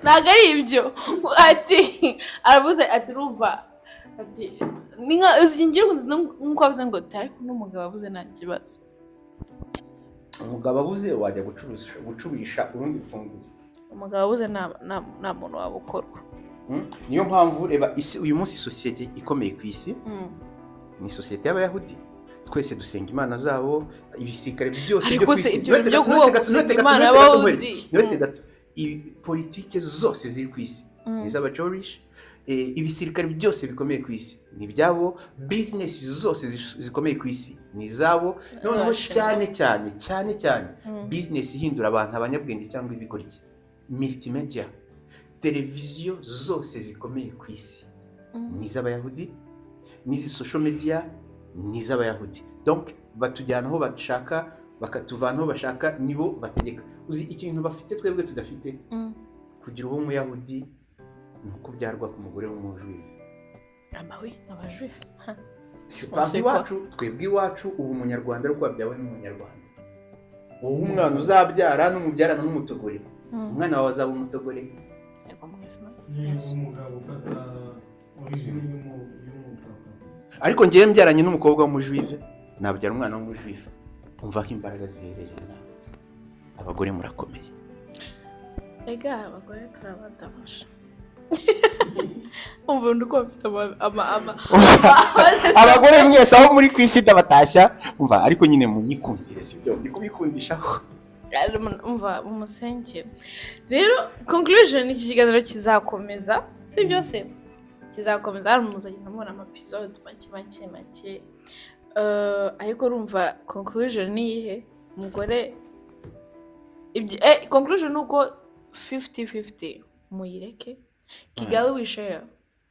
ntabwo ari ibyo. Ati arabuze ati rumva ati ninga uzingiye nko avuze ngo tari n'umugabo abuze nta kibazo. Umugabo abuze wajya gucubisha urundi rufunguzo. Umugabo abuze nta muntu wabukorwa. Niyo mpamvu reba isi uyu munsi sosiyete ikomeye ku isi ni sosiyete y'Abayahudi. Twese dusenga imana zabo, ibisikare byose byo ku isi. Uretse gato politike zose ziri ku isi ni z'abajorish, ibisirikare byose bikomeye ku isi ni byabo, business zose zikomeye ku isi ni zabo. Noneho cyane business ihindura abantu abanyabwenge cyangwa ibigoryi, multimedia, televiziyo zose zikomeye ku isi ni z'Abayahudi, n'izi social media ni z'Abayahudi. Donc batujyana aho bashaka, bakatuvana aho bashaka, nibo bategeka. Uzi ikintu bafite twebwe tudafite, kugira uwo Muyahudi nuko byarwa ku mugore w'umujuive. Abajuive si iwacu, twebwe iwacu ubu umunyarwanda ariko wabyawe n'umunyarwanda. Wowe umwana uzabyara n'umubyarana n'umutogore, umwana wawe azaba umutogore. Umugabo ufata origine y'umupapa. Ariko ngiye mbyaranye n'umukobwa w'umujuive, nabyara umwana w'umujuive. Umva ko imbaraga ziherereye. Abagore murakomeye. Ega abagore turabadamasha. Umva uko bafite abagore mwese aho muri kwisi ndabatashya. Umva ariko nyine munyikundire, sibyo ndi kubikundishaho. Umva umusenge. Rero conclusion iki kiganiro kizakomeza, si byose kizakomeza, hari muzagenda mubona episode make. Ariko urumva conclusion ni ihe umugore conclusion nuko 50-50 muyireke. Kigali we share,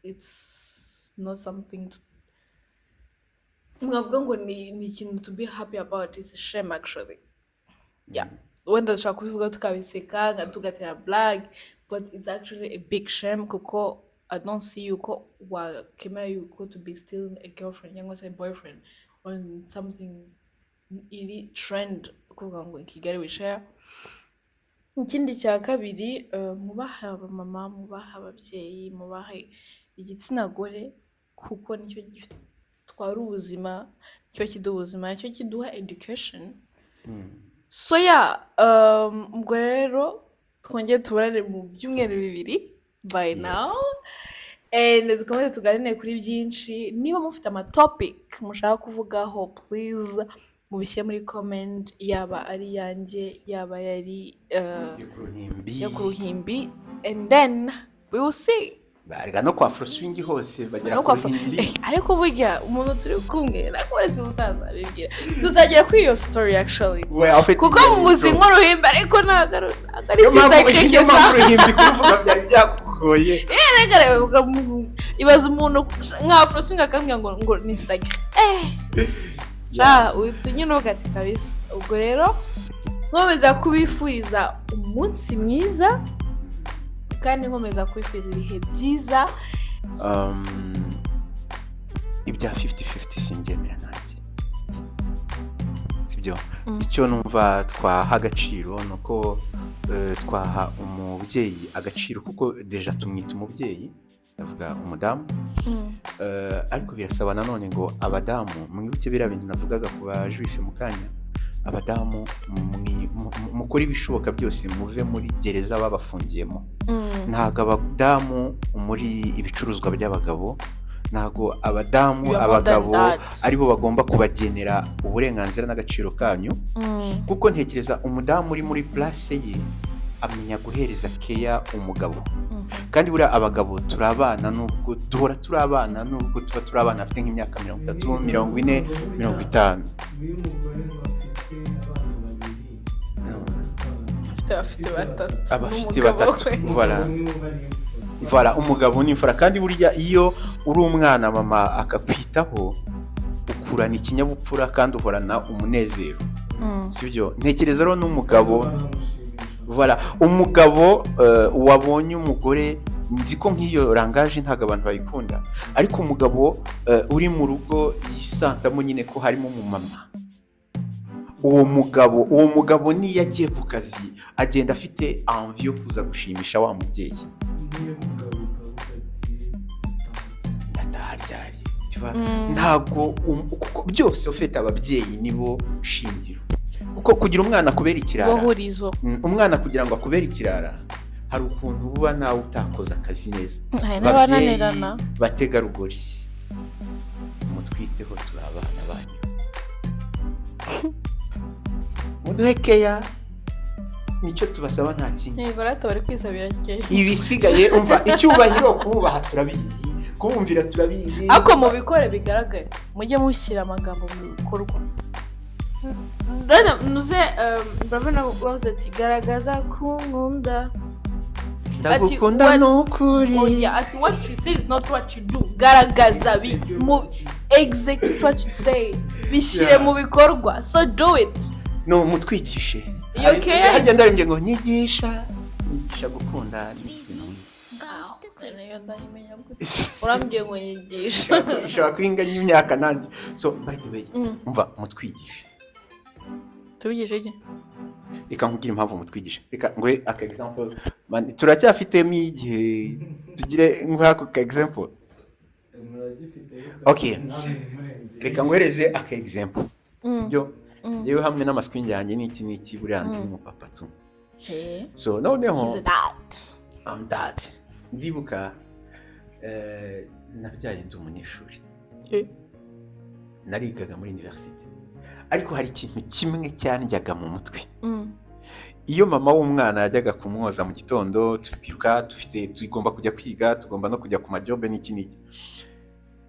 it's not something mwavuga ngo ni ikintu to be happy about, it's a shame actually. Yeah, wenda dushaka kubivuga tukabiseka tugatera blague, but it's actually a big shame kuko I don't see you ko wakemera yuko to be still a girlfriend cyangwa se boyfriend on something iri trend kuvuga ngo Kigali we share. Ikindi cya kabiri, mubaha abamama, mubaha ababyeyi, mubaha igitsina gore kuko nicyo gitwara ubuzima, nicyo kiduha ubuzima, nicyo kiduha education. So ubwo rero twongeye tubarane mu byumweru 2 by now, and dukomeze tuganire kuri byinshi. Niba mufite topic mushaka kuvugaho, please mubishyire muri comment, yaba ari yanjye, yaba yari yo ku ruhimbi, and then we will see. bariga no kwa Froswing hose bagera ku Ruhimbi. Ariko burya umuntu turi kumwe nakoretse ubutaza bibwira tuzagira kuri iyo story actually kuko mu muzingo Ruhimbi ariko ntago ari sisakekeza Ruhimbi kuvuga byari byakugoye rega ibaza umuntu nka Froswing akambwira ngo ni sacre utunyine ugati kabisa. Ubwo rero nkomeza kubifuriza umunsi mwiza kandi nkomeza kwifuriza ibihe byiza. Ibya 50-50 simbyemera nanjye, sibyo. Icyo numva twaha agaciro nuko twaha umubyeyi agaciro kuko deja tumwita umubyeyi, ndavuga umudamu. Ariko birasaba nanone ngo abadamu mwibuke biriya bintu navugaga ku bajuife mu kanya, abadamu mukora ibishoboka byose muve muri gereza babafungiyemo. Ntago abadamu muri ibicuruzwa by'abagabo, ntago abadamu abagabo aribo bagomba kubagenera uburenganzira n'agaciro kanyu. Kuko ntekereza umudamu uri muri place ye amenya guhereza keya umugabo. Kandi buriya abagabo turabana nubwo duhora turabana nubwo tuba turabana afite nk'imyaka 30, 40, 50. Abafite batatu voilà umugabo n'imfura. kandi buriya iyo uri umwana mama akakwitaho ukurana ikinyabupfura kandi uhorana umunezero, sibyo. Ntekereza rero n'umugabo voilà umugabo wabonye umugore, nzi ko nk'iyo rangaje ntago abantu bayikunda, ariko umugabo uri mu rugo yisantamo nyine ko harimo umumama. Uwo mugabo niyo agiye ku kazi agenda afite envie yo kuza gushimisha wa mubyeyi. Ntago byose ufite ababyeyi nibo shingiro. Kuko kugira umwana kubera ikirara, umwana kugira ngo akubere ikirara, hari ukuntu uba nawe utakoze akazi neza. Babyeyi bategarugori mutwiteho, turi abana banyu, muduhe keya, nicyo tubasaba nta kindi. Yego rata bari kwisabira keya. Ibisigaye umva icyubahiro kubaha turabizi, kumvira turabizi, ako mu bikore bigaragaye mujye mushyira amagambo mu bikorwa. Rana nuze bravana wavuze ati garagaza kunkunda, ndagukunda nukuri. Oya ati what you say is not what you do. Garagaza mu execute what you say, bishyire mu bikorwa, so do it. No mutwigishe. Okay. Hajya ndarimye ngo nyigisha gukunda n'ibintu. Nayo ndayimenya gute. Urambye ngo nyigisha. Ishaka kwinga y'imyaka nanjye. So by the way, umva mutwigishe. Tubigishe iki? Reka nkugire impamvu mutwigisha. Reka ngwe aka example. Man turacyafitemo igihe tugire nk'ako ka example. Okay. Reka ngwereze aka example. Sibyo? Yewe hamwe n'amaswing yanjye n'iki buriya ndi mu papa tu. So noneho I'm that. Ndibuka nabyaye ndi umunyeshuri. Narigaga muri university. Ariko hari ikintu kimwe cyanjyaga mu mutwe. Iyo mama w'umwana yajyaga kumwoza mu gitondo, tubyuka tugomba kujya kwiga, tugomba no kujya ku majobe n'iki.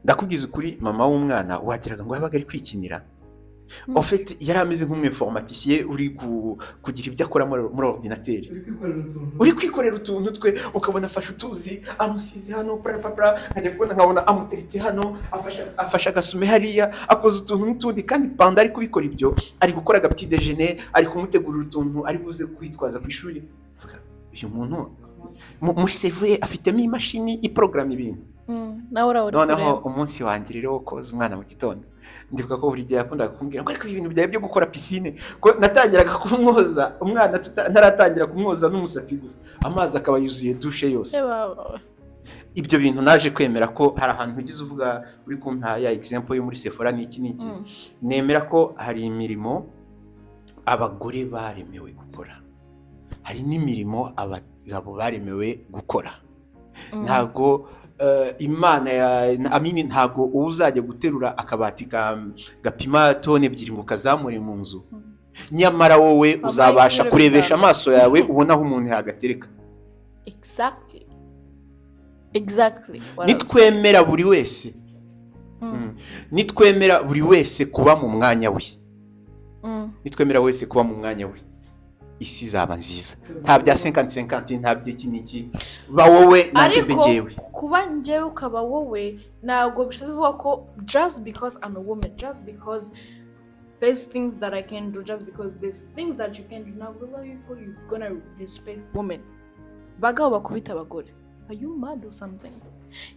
Ndakubwiza ukuri, mama w'umwana wagiraga ngo yabaga ari kwikinira. En fait yari ameze nk'umwinformaticien uri kugira ibyo akora muri ordinateur, uri kwikorera utuntu twe, ukabona afasha utuzi amusize hano prapra, nkabona amuteretse hano, afasha agasume hariya, akoze utuntu n'utundi, kandi panda ari kubikora ibyo, ari gukora agapti déjeuner, ari kumutegurira utuntu ari buze kwitwaza ku ishuri. Uyu muntu muri CV afitemo imashini iprograma ibintu. Noneho umunsi wanjye rero koza umwana mu gitondo, ndibuka ko buri gihe yakundaga kumbwira ngo ariko ibintu byawe byo gukora piscine, ko natangiraga kumwoza umwana ntaratangira kumwoza n'umusatsi gusa, amazi akaba yuzuye douche yose. Ibyo bintu naje kwemera ko hari ahantu ugize uvuga uri kumpa ya example yo muri Sephora n'iki. Nemera ko hari imirimo abagore baremewe gukora, hari n'imirimo abagabo baremewe gukora. Ntago Imana amini ntago uzajya guterura akabati gapima tone 2 ngo kazamure mu nzu, nyamara wowe uzabasha kurebesha amaso yawe ubona aho umuntu yagatereka. Exactly. exactly nitwemera buri wese nitwemera buri wese kuba mu mwanya we nitwemera wese kuba mu mwanya we isi zaba nziza nta bya 50-50 nta by'iki n'iki ba wowe nanjye mbegewe kuba njyewe ukaba wowe ntabwo bishatse kuvuga ko just because I'm a woman just because there's things that I can do just because there's things that you can do ntabwo you're gonna respect women bagabo bakubita abagore are you mad or something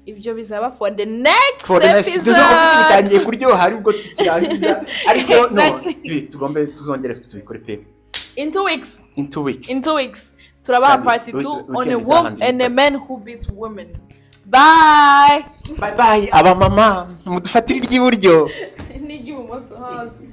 ibyo bizaba for the next episode bitangiye kuryoha ari ubwo tukirangiza ariko no tugombe tuzongere tubikore pe in 2 weeks turabaha part 2 on a woman and a man who beats women. Bye aba mama mudufatire iry'iburyo n'iry'ibumoso hasi